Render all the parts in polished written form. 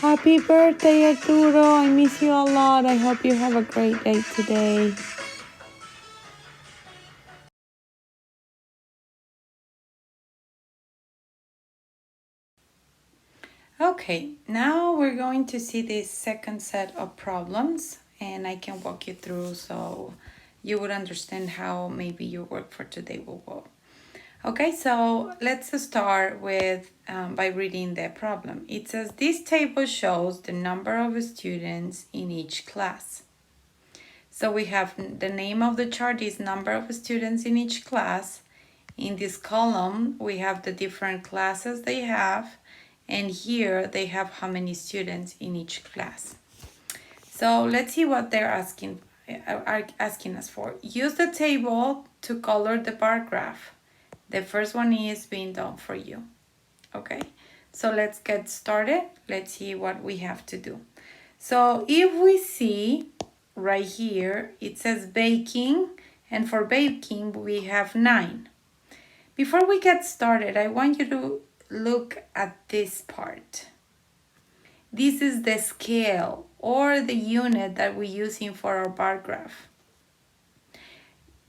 Happy birthday, Arturo. I miss you a lot. I hope you have a great day today. Okay, now we're going to see this second set of problems, and I can walk you through so you would understand how maybe your work for today will go. Okay, so let's start with by reading the problem. It says this table shows the number of students in each class. So we have the name of the chart is number of students in each class. In this column, we have the different classes they have, and here they have how many students in each class. So let's see what they're asking us for. Use the table to color the bar graph. The first one is being done for you. Okay, so let's get started. Let's see what we have to do. So if we see right here, it says baking, and for baking we have 9. Before we get started, I want you to look at this part. This is the scale or the unit that we're using for our bar graph.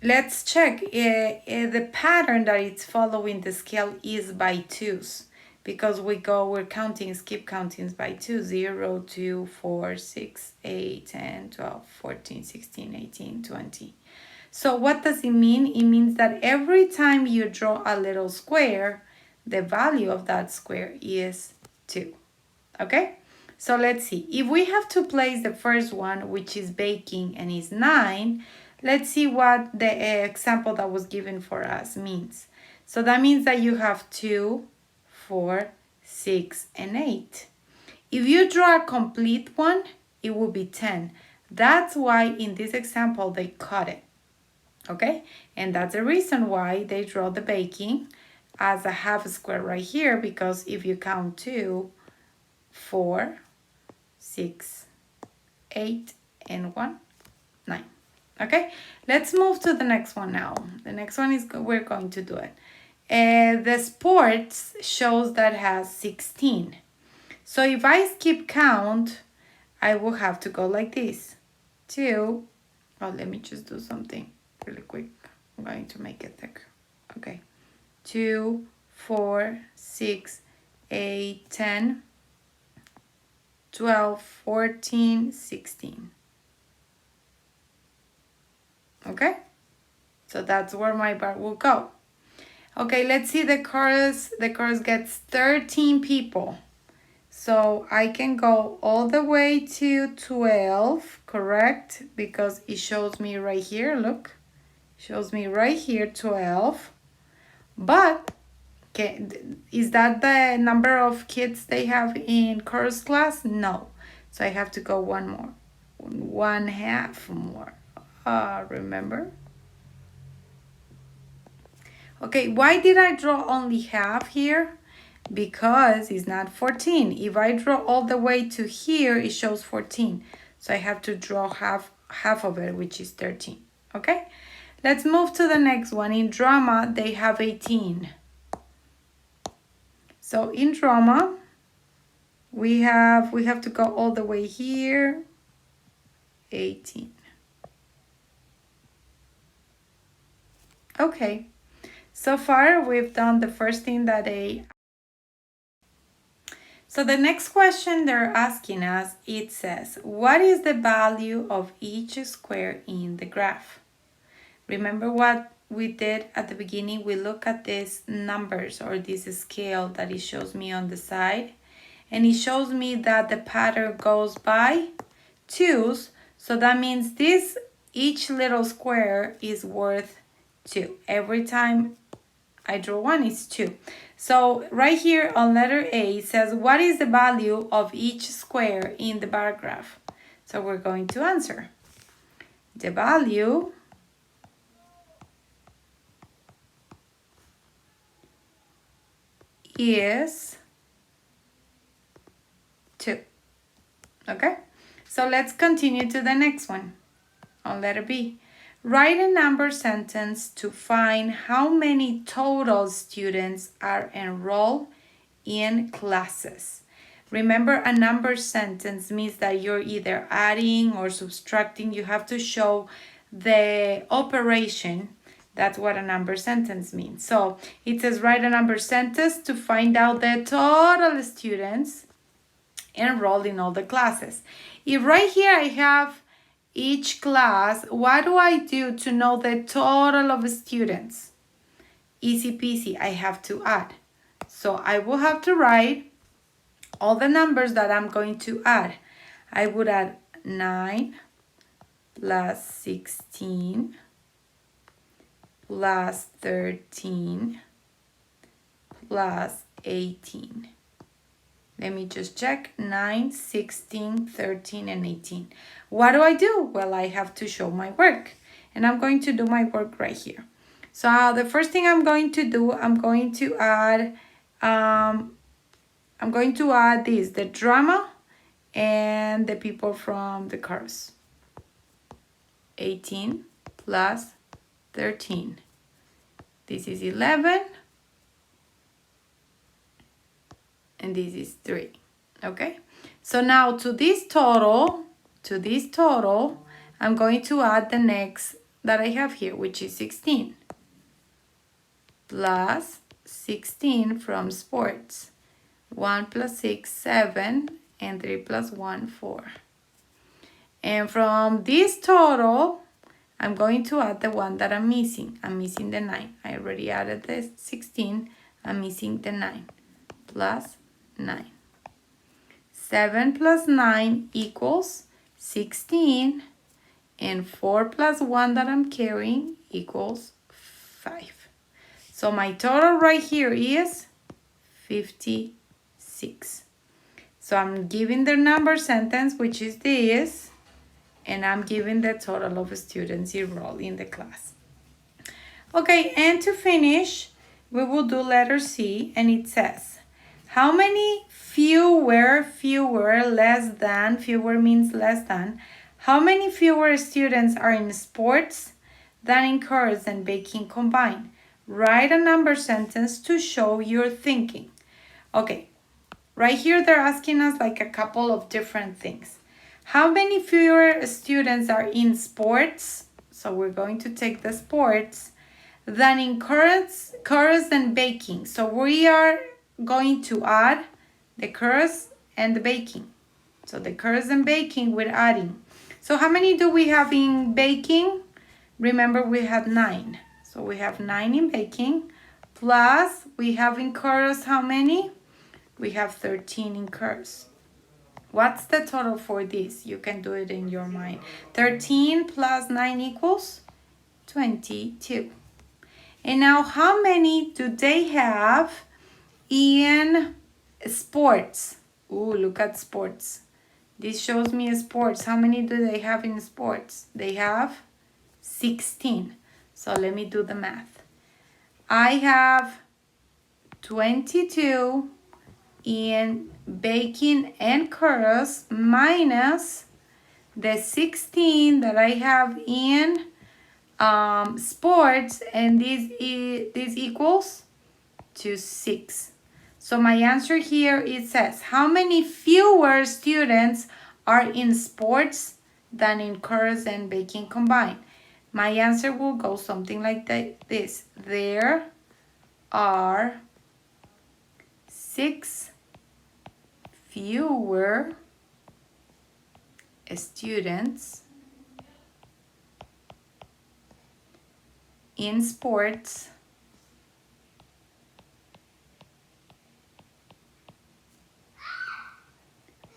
Let's check the pattern that it's following the scale is by twos, because we're counting, skip countings by 2, 0, 2, 4, 6, 8, 10, 12, 14, 16, 18, 20. So what does it mean? It means that every time you draw a little square, the value of that square is 2. Okay? So let's see. If we have to place the first one, which is baking and is 9, let's see what the example that was given for us means. So that means that you have 2, 4, 6, and 8. If you draw a complete one, it will be 10. That's why in this example they cut it. Okay? And that's the reason why they draw the baking as a half square right here, because if you count 2, 4, 6, 8, and 1, 9. Okay, let's move to the next one now. The next one is, we're going to do it. The sports shows that has 16. So if I skip count, I will have to go like this. 2, let me just do something really quick. I'm going to make it thicker. Okay, 2, 4, 6, 8, 10, 12, 14, 16. Okay, so that's where my bar will go. Okay, let's see the chorus. The chorus gets 13 people. So I can go all the way to 12, correct? Because it shows me right here, look. Shows me right here 12. But is that the number of kids they have in chorus class? No. So I have to go one more. 1/2 more. Remember? Okay, why did I draw only half here? Because it's not 14. If I draw all the way to here, it shows 14. So I have to draw half of it, which is 13. Okay, let's move to the next one. In drama, they have 18. So in drama, we have to go all the way here, 18. Okay, so far we've done the first thing that So the next question they're asking us, it says, what is the value of each square in the graph? Remember what we did at the beginning? We look at these numbers or this scale that it shows me on the side. And it shows me that the pattern goes by twos. So that means each little square is worth 2. Every time I draw one, it's 2. So right here on letter A, it says, what is the value of each square in the bar graph? So we're going to answer. The value is 2. Okay? So let's continue to the next one on letter B. Write a number sentence to find how many total students are enrolled in classes. Remember, a number sentence means that you're either adding or subtracting. You have to show the operation. That's what a number sentence means. So it says write a number sentence to find out the total students enrolled in all the classes. If right here I have each class, what do I do to know the total of students? Easy peasy, I have to add. So I will have to write all the numbers that I'm going to add. I would add 9 plus 16 plus 13 plus 18. Let me just check. 9, 16, 13, and 18. What do I do? Well, I have to show my work. And I'm going to do my work right here. So the first thing I'm going to do, I'm going to add this, the drama and the people from the chorus. 18 plus 13. This is 11. And this is 3. Okay? So now to this total, I'm going to add the next that I have here, which is 16. Plus 16 from sports. 1 plus 6, 7, and 3 plus 1, 4. And from this total, I'm going to add the one that I'm missing. I'm missing the 9. I already added the 16. I'm missing the 9. Plus 9. 7 plus 9 equals 16. And 4 plus 1 that I'm carrying equals 5. So my total right here is 56. So I'm giving the number sentence, which is this, and I'm giving the total of students enrolled in the class. Okay, and to finish, we will do letter C, and it says, how many fewer means less than, how many fewer students are in sports than in chorus and baking combined? Write a number sentence to show your thinking. Okay, right here they're asking us like a couple of different things. How many fewer students are in sports? So we're going to take the sports than in chorus and baking. So we are going to add the chorus and the baking. So the chorus and baking we're adding. So how many do we have in baking? Remember we have 9. So we have 9 in baking. Plus we have in chorus how many? We have 13 in chorus. What's the total for this? You can do it in your mind. 13 plus 9 equals 22. And now how many do they have in sports? Ooh, look at sports. This shows me sports. How many do they have in sports? They have 16. So let me do the math. I have 22 in baking and chorus minus the 16 that I have in sports, and this equals to 6. So my answer here, it says, how many fewer students are in sports than in chorus and baking combined? My answer will go something like this. There are 6 fewer students in sports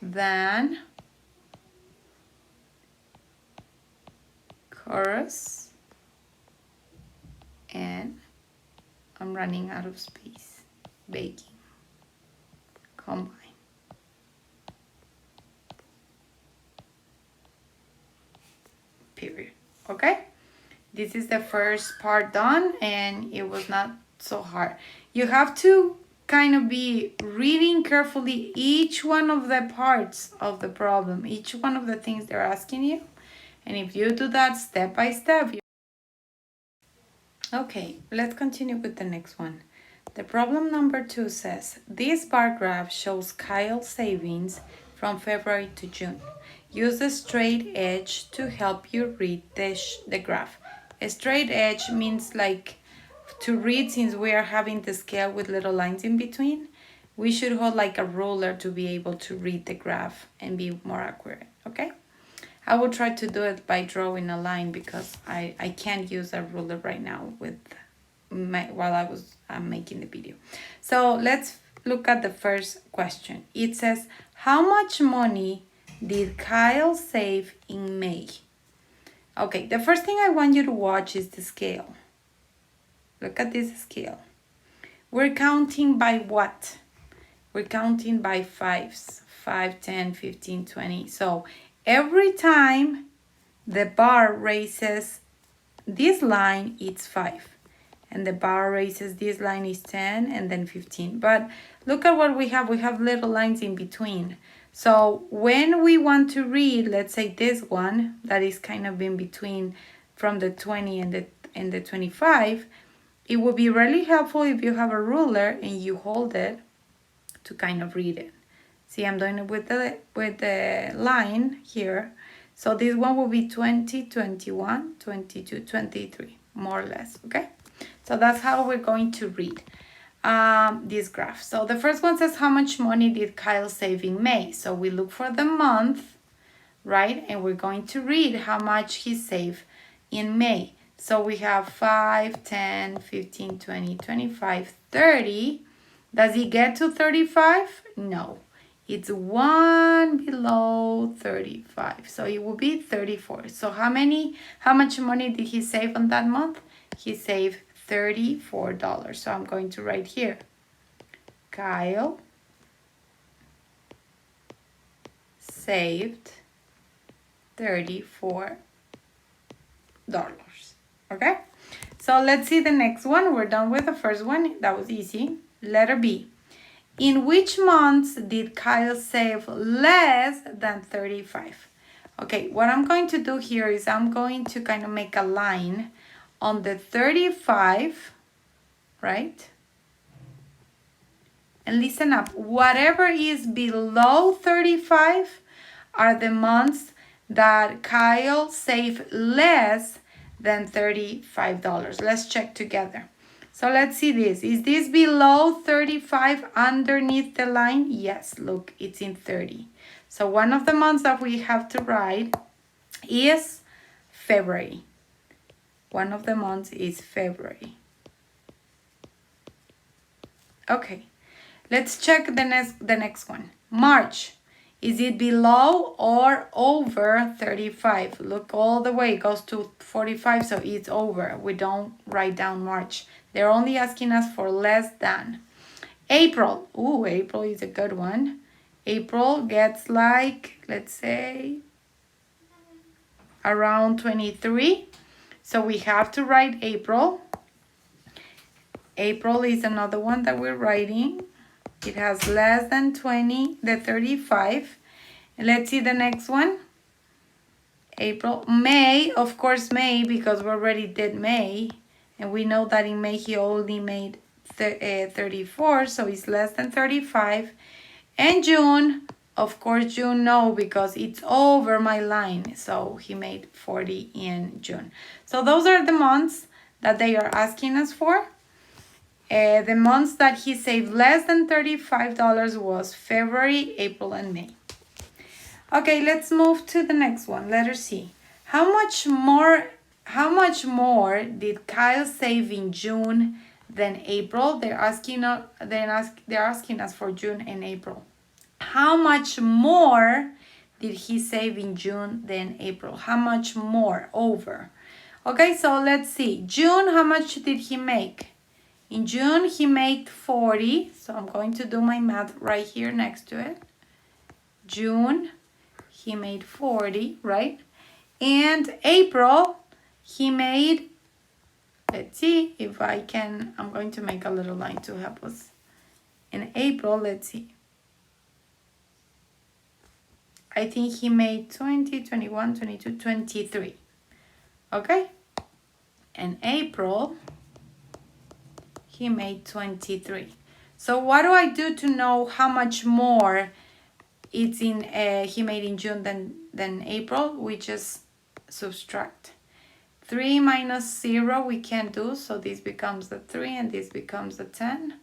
than chorus, and I'm running out of space, baking combined. Period. Okay, this is the first part done, and it was not so hard. You have to kind of be reading carefully each one of the parts of the problem, each one of the things they're asking you. And if you do that step by step. Okay, let's continue with the next one. The problem number 2 says, this bar graph shows Kyle's savings from February to June. Use the straight edge to help you read the graph. A straight edge means like to read, since we are having the scale with little lines in between, we should hold like a ruler to be able to read the graph and be more accurate, okay? I will try to do it by drawing a line because I can't use a ruler right now with while I was making the video. So let's look at the first question. It says, how much money did Kyle save in May? Okay, the first thing I want you to watch is the scale. Look at this scale. We're counting by what? We're counting by fives. 5, 10, 15, 20. So every time the bar raises this line, it's 5. And the bar raises this line is 10 and then 15. But look at what we have. We have little lines in between. So when we want to read, let's say this one, that is kind of in between from the 20 and the 25, it would be really helpful if you have a ruler and you hold it to kind of read it. See, I'm doing it with the line here. So this one will be 20, 21, 22, 23, more or less, okay? So that's how we're going to read this graph. So the first one says, how much money did Kyle save in May? So we look for the month, right? And we're going to read how much he saved in May. So we have 5, 10, 15, 20, 25, 30. Does he get to 35? No. It's one below 35. So it will be 34. So how much money did he save on that month? He saved $34. So I'm going to write here, Kyle saved $34. Okay? So let's see the next one. We're done with the first one. That was easy. Letter B. In which months did Kyle save less than 35? Okay, what I'm going to do here is I'm going to kind of make a line on the 35, right? And listen up, whatever is below 35 are the months that Kyle saved less than $35. Let's check together. So let's see this. Is this below 35 underneath the line? Yes, look, it's in 30. So one of the months that we have to write is February. One of the months is February. Okay, let's check the next one. March. Is it below or over 35? Look all the way, it goes to 45, so it's over. We don't write down March. They're only asking us for less than. April. Ooh, April is a good one. April gets like, let's say, around 23. So we have to write April. April is another one that we're writing. It has less than 20, the 35. And let's see the next one. April. May, of course May, because we already did May. And we know that in May he only made 34, so it's less than 35. And June, of course June, no, because it's over my line. So he made 40 in June. So those are the months that they are asking us for. The months that he saved less than $35 was February, April, and May. Okay, let's move to the next one. Letter C. How much more did Kyle save in June than April? They're asking us for June and April. How much more did he save in June than April? How much more over? Okay, so let's see. June, how much did he make? In June, he made 40. So I'm going to do my math right here next to it. June, he made 40, right? And April, he made, let's see if I can, I'm going to make a little line to help us. In April, let's see. I think he made 20, 21, 22, 23. Okay? In April, he made 23. So what do I do to know how much more it's in he made in June than April? We just subtract. 3 minus 0 we can't do, so this becomes a 3 and this becomes a 10.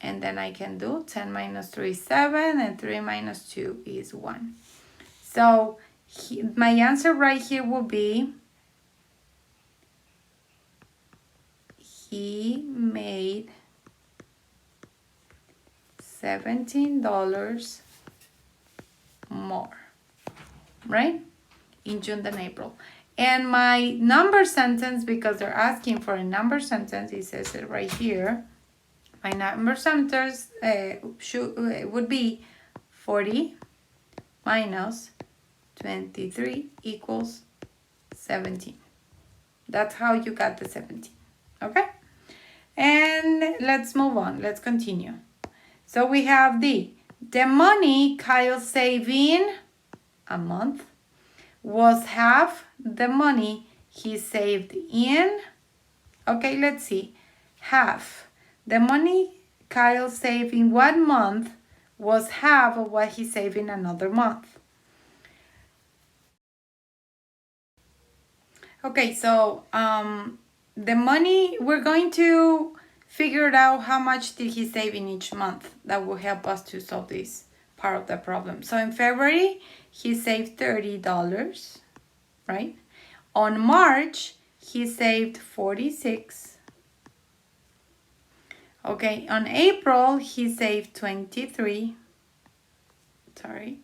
And then I can do 10 minus 3 is 7 and 3 minus 2 is 1. So my answer right here will be he made $17 more, right? In June than April. And my number sentence, because they're asking for a number sentence, it says it right here. My number sentence would be 40 minus 23 equals 17. That's how you got the 17. Okay? And let's move on. Let's continue. So we have the money Kyle saved in a month was half the money he saved in. Okay, let's see. Half. The money Kyle saved in 1 month was half of what he saved in another month. Okay, so the money, we're going to figure it out how much did he save in each month. That will help us to solve this part of the problem. So in February, he saved $30, right? On March, he saved 46. Okay, on April, he saved 23. Sorry.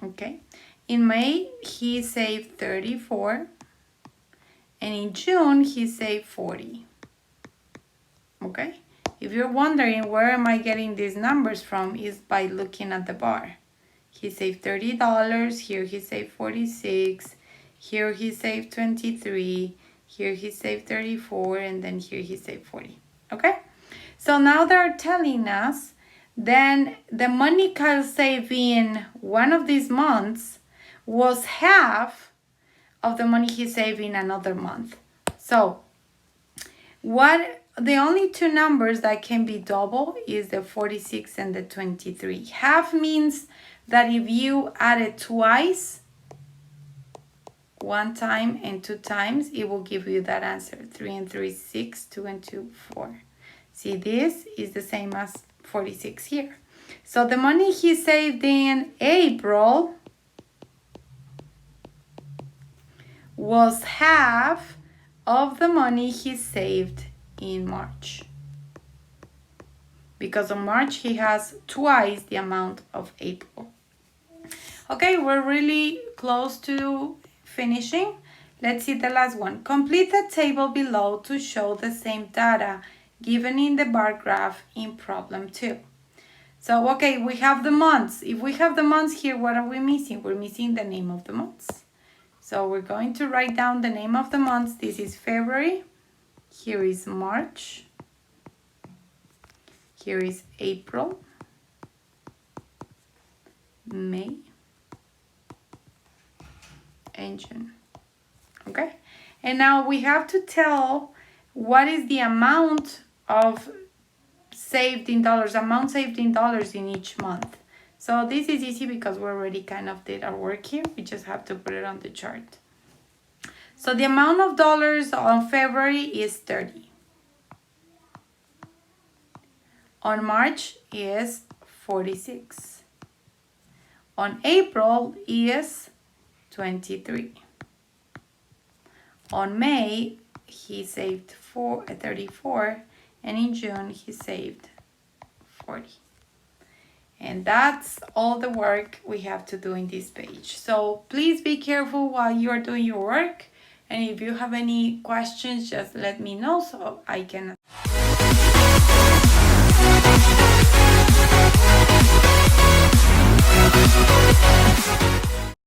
Okay, in May, he saved 34. And in June, he saved 40. Okay, if you're wondering where am I getting these numbers from, is by looking at the bar. He saved $30, here he saved 46, here he saved 23, here he saved 34, and then here he saved 40. Okay, so now they're telling us then the money Kyle saved in one of these months was half of the money he saved in another month. So the only two numbers that can be double is the 46 and the 23. Half means that if you add it twice, 1 time and 2 times, it will give you that answer. 3 and 3 is 6, 2 and 2, 4. See, this is the same as 46 here. So the money he saved in April was half of the money he saved in March. Because on March he has twice the amount of April. Okay, we're really close to finishing. Let's see the last one. Complete the table below to show the same data given in the bar graph in problem 2. So, okay, we have the months. If we have the months here, what are we missing? We're missing the name of the months. So we're going to write down the name of the months. This is February. Here is March. Here is April. May. And June. Okay? And now we have to tell what is the amount of saved in dollars, amount saved in dollars in each month. So this is easy because we already kind of did our work here. We just have to put it on the chart. So the amount of dollars on February is 30. On March is 46. On April is 23. On May, he saved 34, and in June, he saved 40. And that's all the work we have to do in this page. So please be careful while you're doing your work. And if you have any questions, just let me know so I can